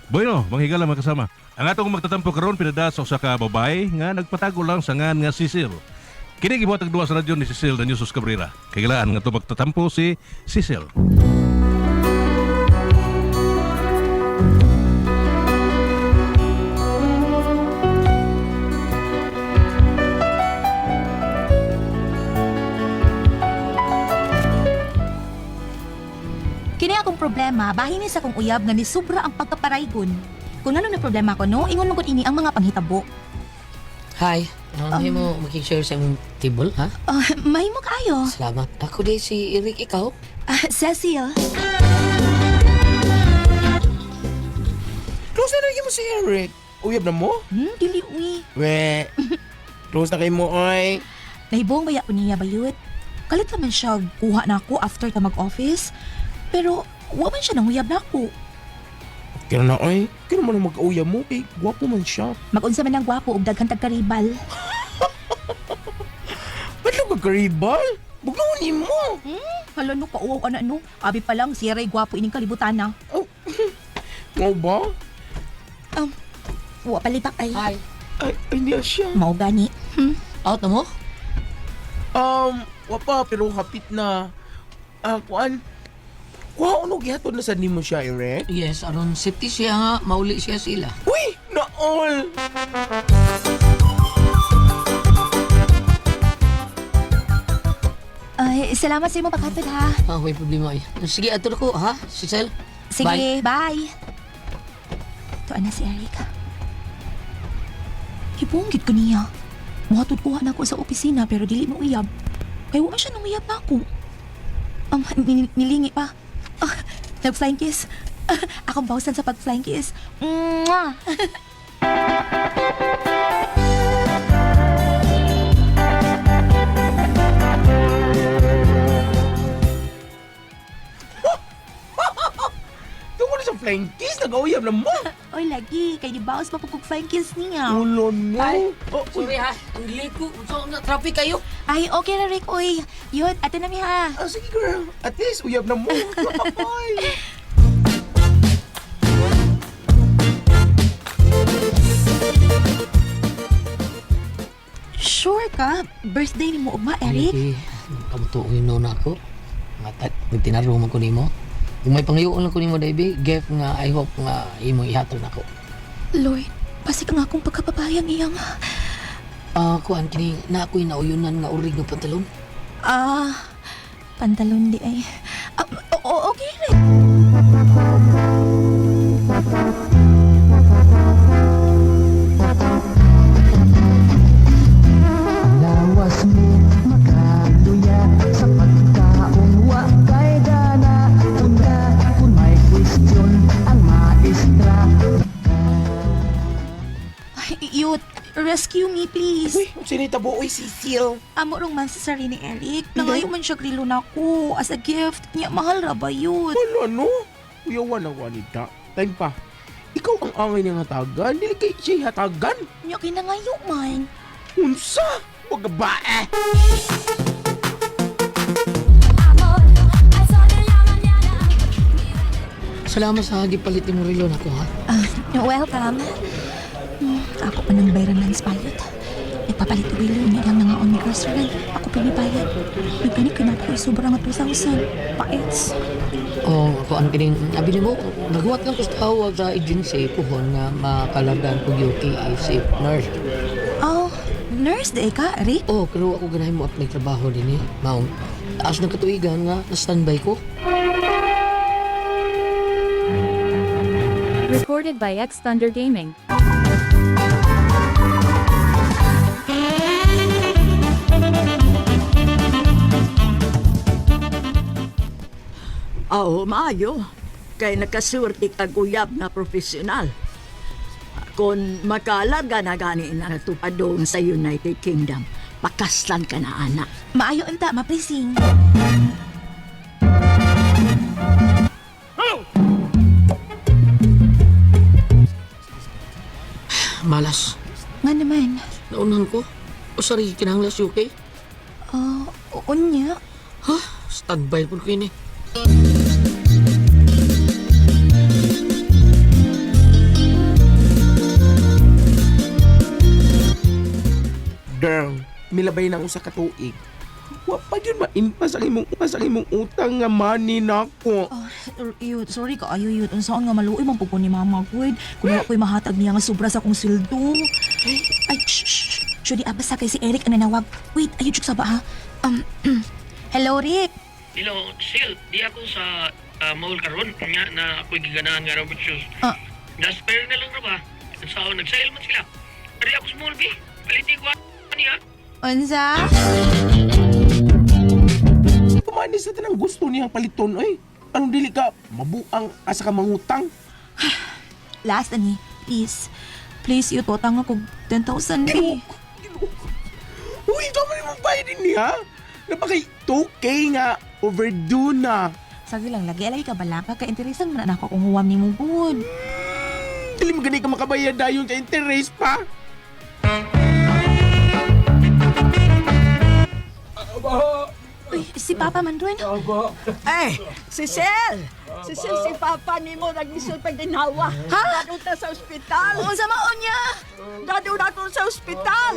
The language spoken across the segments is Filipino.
Bueno, manghigala mga kasama. Ang atong magtatampo karon pinada sa usa ka babae nga nagpatago lang sa ngan nga Cecil. Kini gibuhat ang duwa sa radyo ni Cecil na News Cabrera. Kailangan nga to magtatampo si Cecil. Kini akong problema, bahin ni sa kong uyab nga ni sobra ang pagkaparaygon. Kung ano na problema ko, no, ingon mo gud ini ang mga panghitabo. Hi, ano mo makikishare sa imong table, ha? Mahimo kaayo. Salamat. Ako di si Eric, ikaw? Cecil. Close na lagi mo si Eric. Uyab na mo? Dili uy. We, close na kayo mo, oy. Nahibong baya ko niya bayut. Kalit naman siya kuha na ako after ta mag-office. Pero, wa man siya nang uyab na ako. Kaya na, oy. Kaya naman ang mag-uyab mo, eh. Gwapo man siya. Mag-unsa man ang gwapo ug daghan tagkaribal. Ba't ka karibal? Bugawin mo. Hala no, kauwaw ka na no. Abi pa lang, siya ray gwapo ining kalibutan na. Oh, nga ba? Wa palipak ay. Hi. Ay, niya siya. Mao gani. Out na mo? Wapa, pero hapit na. Kuan? Kuha, ano gihatod na sa nimo siya, Eric? Yes, aron safety siya nga, mauli siya sila. Uy, naol! Ay, salamat sa imo paghatod ha. May problema ay. Sige, ato na ko, ha? Cecil? Sige, bye. Tuan na si Eric. Hibunggit ko niya. Muhatod kuha na ako sa opisina pero dili mo uyab. Kaya wala siya nang uyab na ako. Nilingi pa. Nag-flying kiss. Akong bawsan sa pag-flying kiss. Mwah! Tungkol sa flying kiss, nag-uyab na mo. Oy, lagi. Kay di bawas pa pag-flying kiss niya. Ulo no. Ay, Oh, sorry ha. Ang late ko. So, na-traffic kayo? Ay, okay na, Rick. Oy, yun. Ato na mi ha. Sige girl, at least uyab na mo. Ay. Sure ka? Birthday ni mo ugma, Eric? Kamutuin no na ako. Nga tinaruman ko nimo. Kung may pangayoon lang ko nimo, Davey, gift nga I hope nga imong ihatod nako. Lord, pasik nga akong pagkapabayang iyang. Kuan kini na ako'y nauyunan nga urig ng pantalon. Pantalon di ay. Okay, Rick. Lawas mo makaluya sa pagkaong wakay gana. Una kung may question ang maestra. Ay, youth, rescue me, please. Uy, sinitabo, uy, Cecil. Amo rong man sa sarili ni Eric. Nangayo man siya grilo na ako as a gift. Niya, mahal ra ba yun? Wala no. Uyawan ang wanita. Time pa. Ikaw ang angay niyang hatagan. Dili kay siya hatagan. Niya, kinangayo man. Unsa? Huwag ka ba eh? Salamat sa gipalit imong relo nako ha. Welcome. Ako pa nang bayaran lang sa bayot. Nagpapalit ko bilo niya lang nangaon ni restaurant. Ako pinipayat. Nagkani kinat ko sobrang 2,000. Paets. Kuan kining abi nimo naghuwat lang ko sa tawag sa agency puhon nga makalagan ko UTI safe nurse. Oh, nurse de ka, Rick? Pero ako ganahin mo apply trabaho din eh. Maong taas ng katuigan nga na-standby ko. Recorded by X Thunder Gaming. Maayo. Kay nakaswerte kag uyab na profesional. Kung makalarga na gani na natupadong sa United Kingdom, pakaslan ka na, anak. Maayo unta, maprising. Malas. Nga naman. Naunahan ko. O sorry, kinahanglas UK. Unya. Standby po ko ini. labay ng usa ka tuig. Wa pa yun maimpas ang imong utang nga money nako. Yun, sorry ka, ayo yun. Saan nga maluoy man po ni Mama Gud. Kung wala ko'y mahatag niya nga sobra sa akong sildo. Ay, shh. Judy, abasa kay si Eric ang nanawag. Wait, ayun, sa ba ha? Hello, Rick. Hello, Sil, di ako sa mall karon nga na ako'y giganahan nga Robert Shoes. Ah. Na-spare na lang na ba? Sa nag-sale man sila. Ari ako small B. Palitin ko niya. Unsa? Pumanis na tanang gusto niyang paliton ay. Anong dili ka mabuang asa ka mangutang? Last, ani. Please. Please, yun, totang ako 10,000 eh. Uy, ito man yung bayad din niya. Napakay 2K nga overdue na. Sige lang, lagi ka bala. Kaka-interesan man ako kung huwam ni mo good. Dili mo gani ka makabayad dayon sa interest pa. Uy, si Papa man ron. Ay, Cecil! Cecil, si Papa ni mo nag-isol pag ginawa. Ha? Dadun ta sa ospital. Oo, sa maon niya. Dadun ako sa ospital.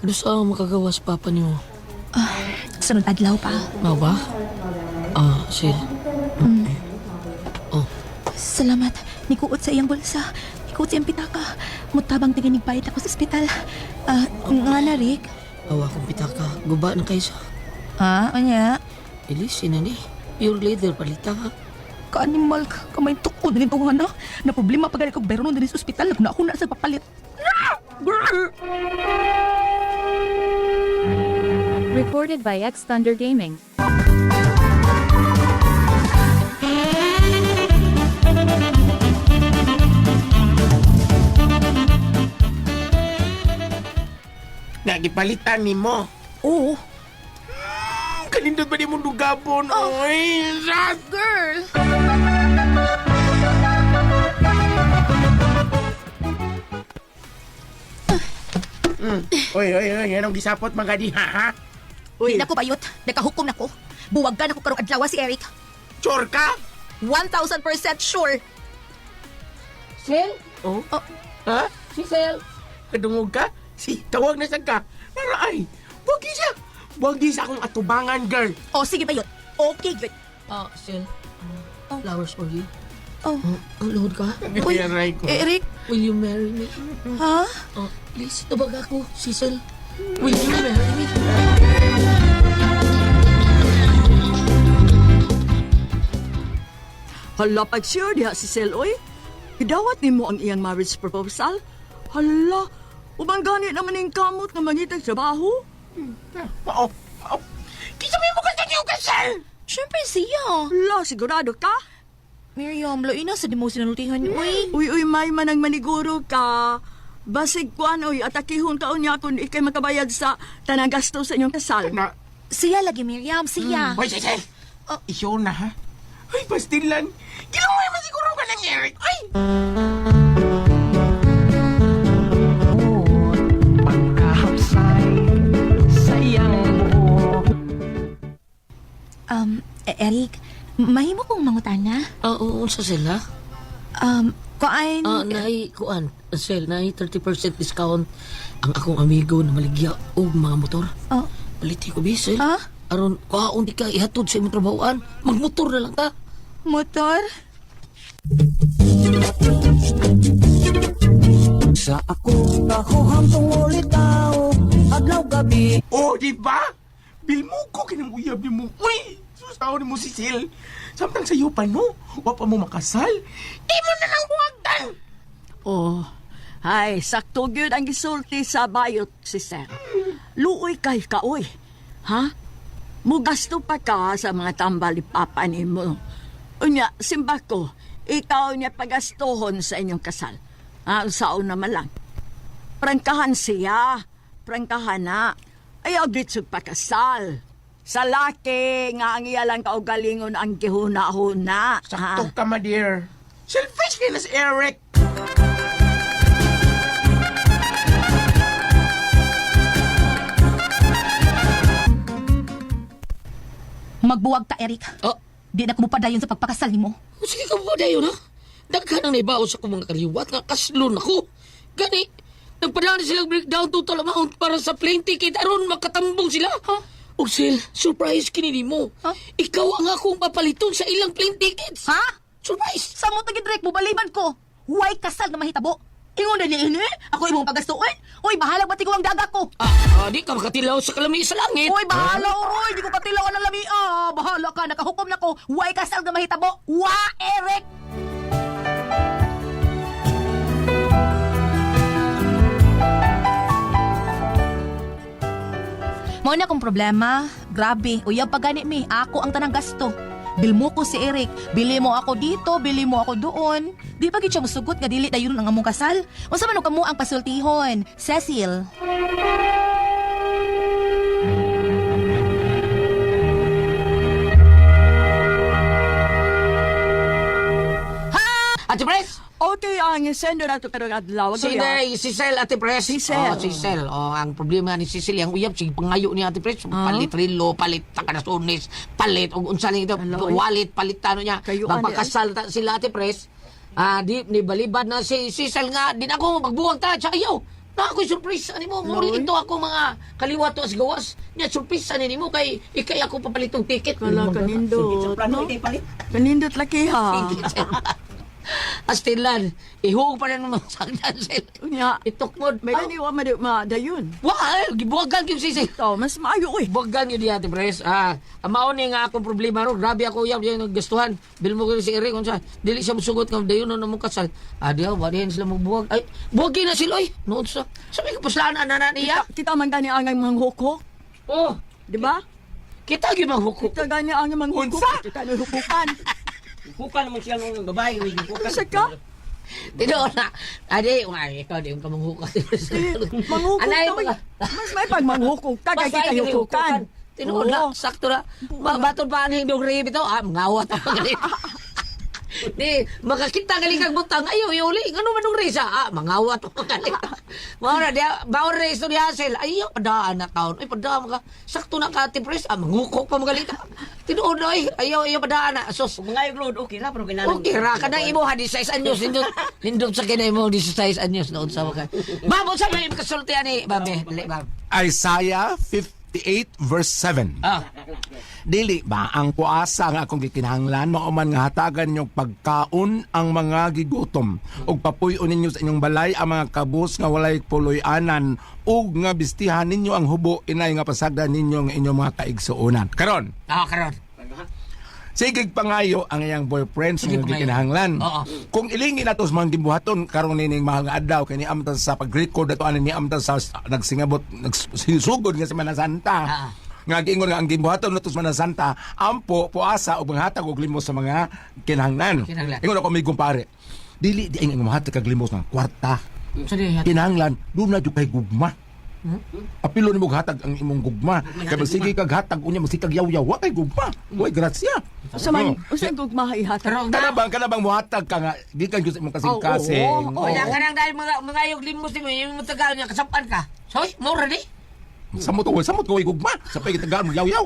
Ano sa makagawa sa papa niyo? Sunod adlaw pa. Mao ba? Sil. Salamat. Nikuot sa iyang bulsa. Nikuot sa iyang pitaka. Mutabang tingin nagbayad ako sa ospital. Nga na, Rick. Awa kong pitaka. Guba na kayo sa. Anya? Ilis, ni. Pure leather palita ha. Ka-animal ka. Kamay tukod na nito nga na. Na problema pag ko bero nun din sa ospital. Naguna ako na sa papalit. Recorded by X Thunder Gaming. Nagipalitan ni mo. Oo. Kanindot ba di mo dugabon? Oy, rat! Girl! Oy, anong gisapot mga diha, ha? Uy, Di na ko bayot. Nakahukom na ko. Buwagan ako karong adlaw si Eric. Sure ka? 1,000% sure. Sil? Oh? Ha? Si Sil? Kadungog ka? Tawag na saan ka? Naraay, wagi siya. Wagi sa akong atubangan, girl. O, sige bayot. Okay, good. Sil. Flowers for you. Oh. Ang load ka? Uy, Nagayaray ko. Eric, Will you marry me? ha? Please, tabag ako, si Sil. Will you marry me? hala, pag sure diha si Cecil, oy. Idawat ni mo ang iyang marriage proposal. Hala, ubang gani naman yung kamot nga mangitag trabaho. Oo. Kisa mo yung mukha niyo kasal! Siyempre siya. Hala, sigurado ka? Miriam, lain na sa di mo sinulutihan. Uy. Uy, may manang maniguro ka. Basig kuan, oy, atakihon ka unya kung ikay makabayad sa tanang gasto sa inyong kasal. Na, Siya lagi, Miriam. Siya. Hoy, Cecil! Isyo na, ha? Ay, pastilan. Kilaway mo siguro ka ng Eric. Ay! Pagkahapsay sa iyang buhok. Eric, mahimo kong mangutana. Oo, sa sila? Kuan... Nahi, kuan. Sil, nahi 30% discount ang akong amigo na maligya o mga motor. Oh. Paliti ko, Bisil. Ah? Aron, kaon di ka ihatod sa imong trabahoan. Magmotor na lang ka. Motor? Sa ako kahuhang tungulitaw adlaw gabi. Oh, di ba? Bilmo ko kinang ni mo. Uy! Susaw ni mo si Sil. Samtang sa'yo pa, no? Wapa mo makasal. Di mo na lang buwagtan. Oh, ay, sakto gyud ang gisulti sa bayot si Sir. Luoy kay kaoy. Ha? Mugasto pa ka sa mga tambal ni Papa ni mo. Unya, simba ko, ikaw niya pagastohon sa inyong kasal. Saon naman lang. Prangkahan siya. Prangkahan na. Ayaw gitsog pakasal. Sa laki nga ang iyalang kaugalingon ang gihuna-huna. Sakto ka, my dear. Selfish ka na si Eric. Magbuwag ta, Eric. Oh, Di na ko mo padayon sa pagpakasal ni mo. sige ka mo dayon, ha? Daghan ang naibaw sa akong mga kaliwat nga kaslon ako. Gani, nagpadala silang breakdown total amount para sa plane ticket aron makatambong sila. Ha? O Sil, surprise kinini mo. Ha? Ikaw ang akong papaliton sa ilang plane tickets. Ha? Surprise! Sa mo tagidrek mo baliban ko. Huwag kasal na mahitabo. Ingon na ini, ako imong pagastuon. Uy, bahalag pati ko ang daga ko. Di ka makatilaw sa kalami sa langit. Uy, bahala, uy. Di ko patilawan ng lami. Bahala ka. Nakahukom na ko. Huwag kasal na mahitabo. Wa, Eric! Mao na kong problema. Grabe, uyab pa gani mi. Ako ang tanang gasto. Bil mo ko si Eric. Bili mo ako dito, bili mo ako doon. Di pa gid siya musugot nga dili dayon ang among kasal. Unsa man kamo ang pasultihon? Cecil. Ate Pres! Okay, ang sendo na ito karong adlaw. Si Cecil, Ate Pres. Cecil. Cecil. Ang problema ni Cecil, ang uyab, sige pangayo ni Ate Pres. Palit rilo, palit takanasunis, palit, o unsa lang ito, wallet, palit tano niya. Kayo, Magpakasal sila, Ate Pres. Di balibad na si Cecil nga, din ako magbuwag ta, tsaka ayaw. Na ako'y surprise, ani mo, muli ito ako mga kaliwat as gawas. Nya, surprise, ani mo, kay ikay ako papalitong ticket. Kala kanindot. No? Kanindot laki ha. Astilan, ihug pa rin mga sagdan sila. Unya, Itukmod. may kaniwa madayon. Wah, gibuwagan yung Cecil. Ito, mas maayo eh. Buwagan yun di Ate Pres. Amaon ni nga akong problema ro. Grabe ako yung naggastuhan. Bil mo ko si Eric, unsa. Dili siya musugot nga dayon na mong kasal. Diyaw, wadihin sila magbuwag. Ay, buwagin na sila eh. Noon sa. Sabi ko, paslaan na niya. Kita man gani ang mga hukok. Oh, Di ba? kita gimang hukuk. Kita gani ang mga hukok. Unsa? Kita na hukukan. Hukan naman siya ng babae. Kasi ka? Tinoon na. Adi, ikaw di yung kamanghukas. Manghukok Anay, daw. Mas may pag manghukok. Tagay kita hukukan. Tinoon na, sakto na. Batod pa ang hindong rib ito. Mangawat ang galit. Di, makakita galing kang butang. Ayaw, yuli. Ano man nung risa? Mangawat ang galit. Maura, bawal na isto ni Hazel. Ayaw, padaan na taon. Ay, padaan ka. Sakto na ka, Ate Pres. Mangukok pa magalit. Tinoon na, ayaw, padaan na. Sos, Mga load, okay na, pero kailangan. okay ra ka na imo ha 16 anyos hindot sa kinay mo 16 anyos noon sa mga. Babo sa may kasultian ni babe, dili bab. Isaiah 58 verse 7. Dili ba ang puasa nga akong gikinahanglan mao man nga hatagan niyo pagkaon ang mga gigutom ug papuy-on ninyo sa inyong balay ang mga kabus nga walay puloy-anan ug nga bistihan ninyo ang hubo inay nga pasagdan ninyo ang inyong mga kaigsuonan. Karon, Karon. sige pangayo ang iyang boyfriend sa Sige, inyong pangayo. gikinahanglan. Oo. Kung ilingin nato sa mga gibuhaton karon nining mahal nga adlaw kay ni amta sa pag-record ato ani ni amta sa nagsingabot nagsugod nga sa Semana Santa. Nga giingon nga ang gibuhaton nato sa Semana Santa ampo puasa ug manghatag og limos sa mga kinahanglan. Ingon ako may kumpare. Dili di ang mahatag kag limos ng kwarta. Sa diha. Kinahanglan do na jud kay gugma. Apilo ni mo hatag ang imong gugma. Kay sige kag hatag unya masikag yaw-yaw wa kay gugma. Way grasya. Sa man, usay kog mahaihat. Pero Kanabang muhatag ka nga gikan jud sa imong kasing-kasing. Oo. wala ka nang dahil mga yung limos mo yung tagal niya kasampan ka. Soy, mura di. Samot ko way gugma. Sa pay gitagaan mo yaw-yaw.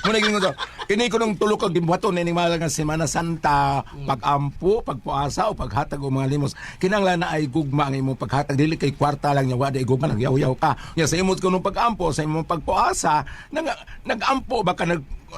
Muna gingon to. Kini ko nung tulo kag gibuhaton ning mahal nga Semana Santa, pagampo, pagpuasa o paghatag og mga limos. Kinahanglan na ay gugma ang imong paghatag dili kay kwarta lang nya wa day gugma nag yaw-yaw ka. Ya sa imong kunong pagampo, sa imong pagpuasa, nagampo baka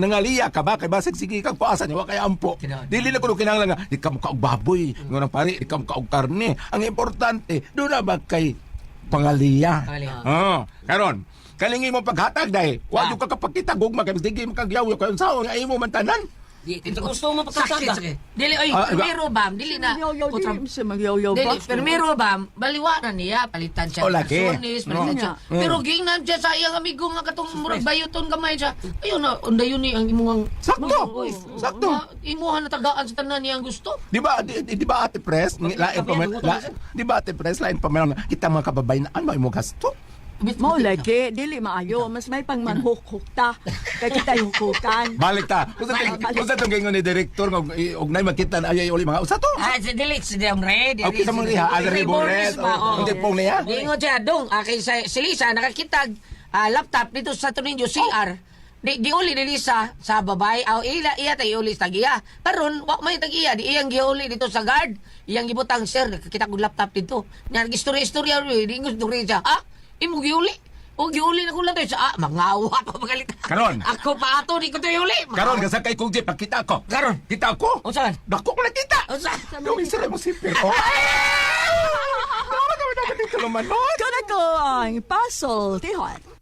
nangaliya ka ba kay basig sige kag puasa ni wa kay ampo. Dili na kuno kinahanglan nga di ka mo kaog baboy, ngunang pare di ka mo kaog karne. Ang importante do na ba kay pangaliya. Karon kalingi mo paghatag dai. Wa jud ka kapakita gugma kay sige mo kag yaw-yaw kay unsaon nga imo man tanan. Gusto mo pagkasada. Dili oy, pero bam, dili na. Magyaw-yaw, dili siya magyaw-yaw ba? Dili, pero bam, baliwanan niya, palitan siya. O, laki. Sunis, palitan siya. Pero gingnan siya sa iyang amigo nga katong murag bayuton gamay siya. Ayun na, undayon ni ang imuhang Sakto. Oy, Sakto. Imuhan na tagaan sa tanan niya ang gusto. Di ba Ate Pres, di ba Ate Pres lain pa man kita mga kababayan ano mo gasto? Mao lagi, dili maayo. Mas may pang manhukok ta. Kaya kita hukukan. Balik ta. Usa tong gingon ni direktor nga og nay makita na ay uli mga usa to. Si Dili, si Deong Red. Okay sa mga riha, Adre Boret. Hindi po niya. Gingon siya, dong, kay si Lisa, nakakitag laptop dito sa Tuninyo, CR. Giuli ni Lisa sa babay. Aw, iya tayo uli sa giya. Karon, wa may tag-iya. Di iyang giuli dito sa guard. Iyang gibutang, sir, nakakita ko laptop dito. Nga, istorya-istorya, di gusto siya. Ah, imo giuli. O giuli na ko lang tayo sa, mangawa pa magalit. Karon. Ako pa ato, di ko tayo uli. Karon ka sa kay kung di pakita ko. Karon. Kita ko. O saan? Dako ko lang kita. O saan? Gawin sila mo sipil. Oh. Tama naman dito naman. Kana ko ang puzzle, tihon.